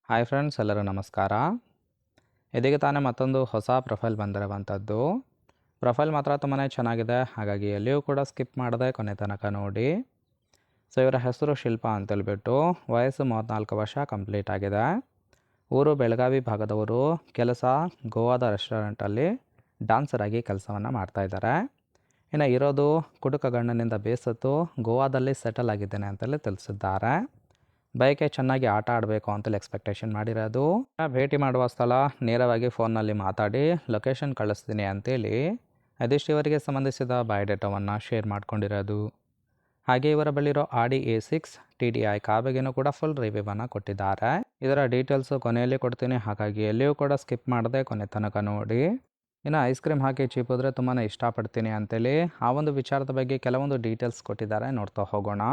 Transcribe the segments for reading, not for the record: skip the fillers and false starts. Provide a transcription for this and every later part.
Hi friends, ಎಲ್ಲರೂ ನಮಸ್ಕಾರ. ಇದೀಗ ತಾನೇ ಮತ್ತೊಂದು ಹೊಸ ಪ್ರೊಫೈಲ್ ಬಂದಿರುವಂಥದ್ದು. ಪ್ರೊಫೈಲ್ ಮಾತ್ರ ತುಂಬಾ ಚೆನ್ನಾಗಿದೆ, ಹಾಗಾಗಿ ಎಲ್ಲಿಯೂ ಕೂಡ ಸ್ಕಿಪ್ ಮಾಡದೆ ಕೊನೆ ತನಕ ನೋಡಿ. ಸೊ ಇವರ ಹೆಸರು ಶಿಲ್ಪಾ ಅಂತೇಳ್ಬಿಟ್ಟು, ವಯಸ್ಸು 34 ವರ್ಷ ಕಂಪ್ಲೀಟ್ ಆಗಿದೆ. ಊರು ಬೆಳಗಾವಿ ಭಾಗದವರು, ಕೆಲಸ ಗೋವಾದ ರೆಸ್ಟೋರೆಂಟಲ್ಲಿ ಡಾನ್ಸರ್ ಆಗಿ ಕೆಲಸವನ್ನು ಮಾಡ್ತಾಯಿದ್ದಾರೆ. ಇನ್ನು ಇರೋದು ಕುಟುಕ ಗಂಡನಿಂದ ಬೇಸತ್ತು ಗೋವಾದಲ್ಲಿ ಸೆಟಲ್ ಆಗಿದ್ದೇನೆ ಅಂತಲೇ ತಿಳಿಸಿದ್ದಾರೆ. ಬೈಕೆ ಚೆನ್ನಾಗಿ ಆಟ ಆಡಬೇಕು ಅಂತೇಳಿ ಎಕ್ಸ್ಪೆಕ್ಟೇಷನ್ ಮಾಡಿರೋದು. ಭೇಟಿ ಮಾಡುವ ಸ್ಥಳ ನೇರವಾಗಿ ಫೋನ್ನಲ್ಲಿ ಮಾತಾಡಿ ಲೊಕೇಶನ್ ಕಳಿಸ್ತೀನಿ ಅಂತೇಳಿ ಅದಿಷ್ಟು ಇವರಿಗೆ ಸಂಬಂಧಿಸಿದ ಬಯೋಡೇಟಾವನ್ನು ಶೇರ್ ಮಾಡ್ಕೊಂಡಿರೋದು. ಹಾಗೆ ಇವರ ಬಳಿರೋ ಆಡಿ A6 TDI ಕಾರ್ ಬಗ್ಗೆನೂ ಕೂಡ ಫುಲ್ ರಿವ್ಯೂವನ್ನು ಕೊಟ್ಟಿದ್ದಾರೆ. ಇದರ ಡೀಟೇಲ್ಸು ಕೊನೆಯಲ್ಲಿ ಕೊಡ್ತೀನಿ, ಹಾಗಾಗಿ ಎಲ್ಲಿಯೂ ಕೂಡ ಸ್ಕಿಪ್ ಮಾಡದೆ ಕೊನೆ ತನಕ ನೋಡಿ. ಇನ್ನು ಐಸ್ ಕ್ರೀಮ್ ಹಾಕಿ ಚೀಪಿದ್ರೆ ತುಂಬಾ ಇಷ್ಟಪಡ್ತೀನಿ ಅಂತೇಳಿ ಆ ಒಂದು ವಿಚಾರದ ಬಗ್ಗೆ ಕೆಲವೊಂದು ಡೀಟೇಲ್ಸ್ ಕೊಟ್ಟಿದ್ದಾರೆ, ನೋಡ್ತಾ ಹೋಗೋಣ.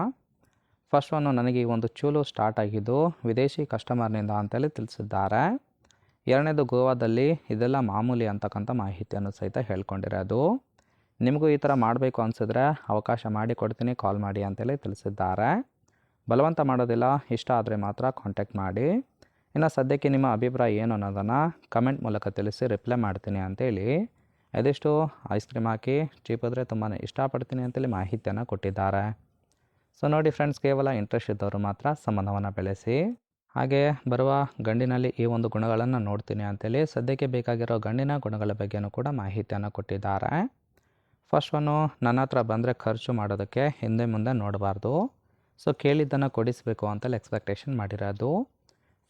ಫಸ್ಟ್ ಒನ್ನು, ನನಗೆ ಈ ಒಂದು ಚೂಲು ಸ್ಟಾರ್ಟ್ ಆಗಿದ್ದು ವಿದೇಶಿ ಕಸ್ಟಮರ್ನಿಂದ ಅಂತೇಳಿ ತಿಳಿಸಿದ್ದಾರೆ. ಎರಡನೇದು, ಗೋವಾದಲ್ಲಿ ಇದೆಲ್ಲ ಮಾಮೂಲಿ ಅಂತಕ್ಕಂಥ ಮಾಹಿತಿಯನ್ನು ಸಹಿತ ಹೇಳ್ಕೊಂಡಿರೋದು. ನಿಮಗೂ ಈ ಥರ ಮಾಡಬೇಕು ಅನಿಸಿದ್ರೆ ಅವಕಾಶ ಮಾಡಿ ಕೊಡ್ತೀನಿ, ಕಾಲ್ ಮಾಡಿ ಅಂತೇಳಿ ತಿಳಿಸಿದ್ದಾರೆ. ಬಲವಂತ ಮಾಡೋದಿಲ್ಲ, ಇಷ್ಟ ಆದರೆ ಮಾತ್ರ ಕಾಂಟ್ಯಾಕ್ಟ್ ಮಾಡಿ. ಇನ್ನು ಸದ್ಯಕ್ಕೆ ನಿಮ್ಮ ಅಭಿಪ್ರಾಯ ಏನು ಅನ್ನೋದನ್ನು ಕಮೆಂಟ್ ಮೂಲಕ ತಿಳಿಸಿ ರಿಪ್ಲೈ ಮಾಡ್ತೀನಿ ಅಂತೇಳಿ ಅದೆಷ್ಟು ಐಸ್ ಕ್ರೀಮ್ ಹಾಕಿ ಚೀಪಿದ್ರೆ ತುಂಬಾ ಇಷ್ಟಪಡ್ತೀನಿ ಅಂತೇಳಿ ಮಾಹಿತಿಯನ್ನು ಕೊಟ್ಟಿದ್ದಾರೆ. ಸೊ ನೋಡಿ ಫ್ರೆಂಡ್ಸ್, ಕೇವಲ ಇಂಟ್ರೆಸ್ಟ್ ಇದ್ದವರು ಮಾತ್ರ ಸಂಬಂಧವನ್ನು ಬೆಳೆಸಿ. ಹಾಗೆ ಬರುವ ಗಂಡಿನಲ್ಲಿ ಈ ಒಂದು ಗುಣಗಳನ್ನು ನೋಡ್ತೀನಿ ಅಂತೇಳಿ ಸದ್ಯಕ್ಕೆ ಬೇಕಾಗಿರೋ ಗಂಡಿನ ಗುಣಗಳ ಬಗ್ಗೆಯೂ ಕೂಡ ಮಾಹಿತಿಯನ್ನು ಕೊಟ್ಟಿದ್ದಾರೆ. ಫಸ್ಟ್ ಒನ್ನು, ನನ್ನ ಹತ್ರ ಬಂದರೆ ಖರ್ಚು ಮಾಡೋದಕ್ಕೆ ಹಿಂದೆ ಮುಂದೆ ನೋಡಬಾರ್ದು, ಸೊ ಕೇಳಿದ್ದನ್ನು ಕೊಡಿಸಬೇಕು ಅಂತೇಳಿ ಎಕ್ಸ್ಪೆಕ್ಟೇಷನ್ ಮಾಡಿರೋದು.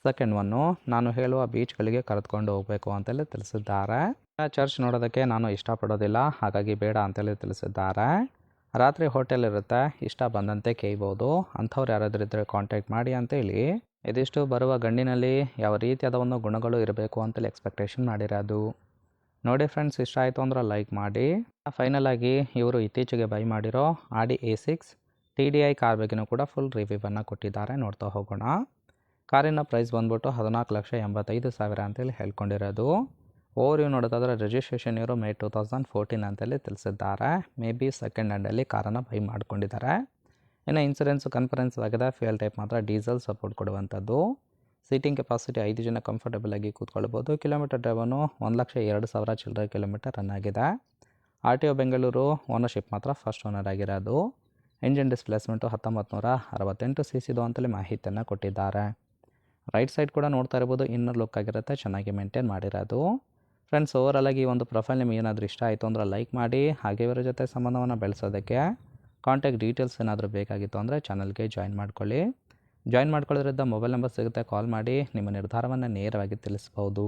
ಸೆಕೆಂಡ್ ಒನ್ನು, ನಾನು ಹೇಳುವ ಬೀಚ್ಗಳಿಗೆ ಕರೆದುಕೊಂಡು ಹೋಗಬೇಕು ಅಂತೇಳಿ ತಿಳಿಸಿದ್ದಾರೆ. ಚರ್ಚ್ ನೋಡೋದಕ್ಕೆ ನಾನು ಇಷ್ಟಪಡೋದಿಲ್ಲ, ಹಾಗಾಗಿ ಬೇಡ ಅಂತೇಳಿ ತಿಳಿಸಿದ್ದಾರೆ. ರಾತ್ರಿ ಹೋಟೆಲ್ ಇರುತ್ತೆ, ಇಷ್ಟ ಬಂದಂತೆ ಕೇಳ್ಬೋದು, ಅಂಥವ್ರು ಯಾರಾದರೂ ಇದ್ದರೆ ಕಾಂಟ್ಯಾಕ್ಟ್ ಮಾಡಿ ಅಂತೇಳಿ ಇದಿಷ್ಟು ಬರುವ ಗಂಡಿನಲ್ಲಿ ಯಾವ ರೀತಿಯಾದ ಒಂದು ಗುಣಗಳು ಇರಬೇಕು ಅಂತೇಳಿ ಎಕ್ಸ್ಪೆಕ್ಟೇಷನ್ ಮಾಡಿರೋದು. ನೋಡಿ ಫ್ರೆಂಡ್ಸ್, ಇಷ್ಟ ಆಯಿತು ಅಂದ್ರೆ ಲೈಕ್ ಮಾಡಿ. ಫೈನಲ್ ಆಗಿ ಇವರು ಇತ್ತೀಚೆಗೆ ಬೈ ಮಾಡಿರೋ ಆಡಿ A6 TDI ಕಾರ್ ಬಗ್ಗೆನೂ ಕೂಡ ಫುಲ್ ರಿವ್ಯೂವನ್ನು ಕೊಟ್ಟಿದ್ದಾರೆ, ನೋಡ್ತಾ ಹೋಗೋಣ. ಕಾರಿನ ಪ್ರೈಸ್ ಬಂದ್ಬಿಟ್ಟು 14,85,000 ಅಂತೇಳಿ ಹೇಳ್ಕೊಂಡಿರೋದು. ಓವರ್ ನೋಡೋದಾದರೆ ರಿಜಿಸ್ಟ್ರೇಷನ್ ಇವರು May 2014 ಅಂತೇಳಿ ತಿಳಿಸಿದ್ದಾರೆ. ಮೇ ಬಿ ಸೆಕೆಂಡ್ ಹ್ಯಾಂಡಲ್ಲಿ ಕಾರನ್ನು ಬೈ ಮಾಡ್ಕೊಂಡಿದ್ದಾರೆ. ಇನ್ನು ಇನ್ಸೂರೆನ್ಸು ಕನ್ಫರೆನ್ಸ್ ಆಗಿದೆ. ಫ್ಯೂಯಲ್ ಟೈಪ್ ಮಾತ್ರ ಡೀಸೆಲ್ ಸಪೋರ್ಟ್ ಕೊಡುವಂಥದ್ದು. ಸೀಟಿಂಗ್ ಕೆಪಾಸಿಟಿ 5 ಜನ ಕಂಫರ್ಟಬಲ್ ಆಗಿ ಕೂತ್ಕೊಳ್ಬೋದು. ಕಿಲೋಮೀಟರ್ ಡ್ರೈವನು 1,02,000 ಚಿಲ್ಲರೆ ಕಿಲೋಮೀಟರ್ ರನ್ ಆಗಿದೆ. RTO ಬೆಂಗಳೂರು. ಓನರ್ಶಿಪ್ ಮಾತ್ರ ಫಸ್ಟ್ ಓನರ್ ಆಗಿರೋದು. ಇಂಜಿನ್ ಡಿಸ್ಪ್ಲೇಸ್ಮೆಂಟು 1968 cc ಅಂತೇಳಿ ಮಾಹಿತಿಯನ್ನು ಕೊಟ್ಟಿದ್ದಾರೆ. ರೈಟ್ ಸೈಡ್ ಕೂಡ ನೋಡ್ತಾ ಇರ್ಬೋದು, ಇನ್ನರ್ ಲುಕ್ ಆಗಿರುತ್ತೆ, ಚೆನ್ನಾಗಿ ಮೇಂಟೈನ್ ಮಾಡಿರೋದು. ಫ್ರೆಂಡ್ಸ್, ಓವರಾಲ್ ಆಗಿ ಒಂದು ಪ್ರೊಫೈಲ್ ನಿಮಗೆ ಏನಾದರೂ ಇಷ್ಟ ಆಯಿತು ಅಂದರೆ ಲೈಕ್ ಮಾಡಿ. ಹಾಗೆ ಇವರ ಜೊತೆ ಸಂಬಂಧವನ್ನು ಬೆಳೆಸೋದಕ್ಕೆ ಕಾಂಟ್ಯಾಕ್ಟ್ ಡೀಟೇಲ್ಸ್ ಏನಾದರೂ ಬೇಕಾಗಿತ್ತು ಅಂದರೆ ಚಾನಲ್ಗೆ ಜಾಯಿನ್ ಮಾಡ್ಕೊಳ್ಳಿ. ಜಾಯಿನ್ ಮಾಡ್ಕೊಳ್ಳೋದ್ರಿಂದ ಮೊಬೈಲ್ ನಂಬರ್ ಸಿಗುತ್ತೆ, ಕಾಲ್ ಮಾಡಿ ನಿಮ್ಮ ನಿರ್ಧಾರವನ್ನು ನೇರವಾಗಿ ತಿಳಿಸ್ಬೋದು.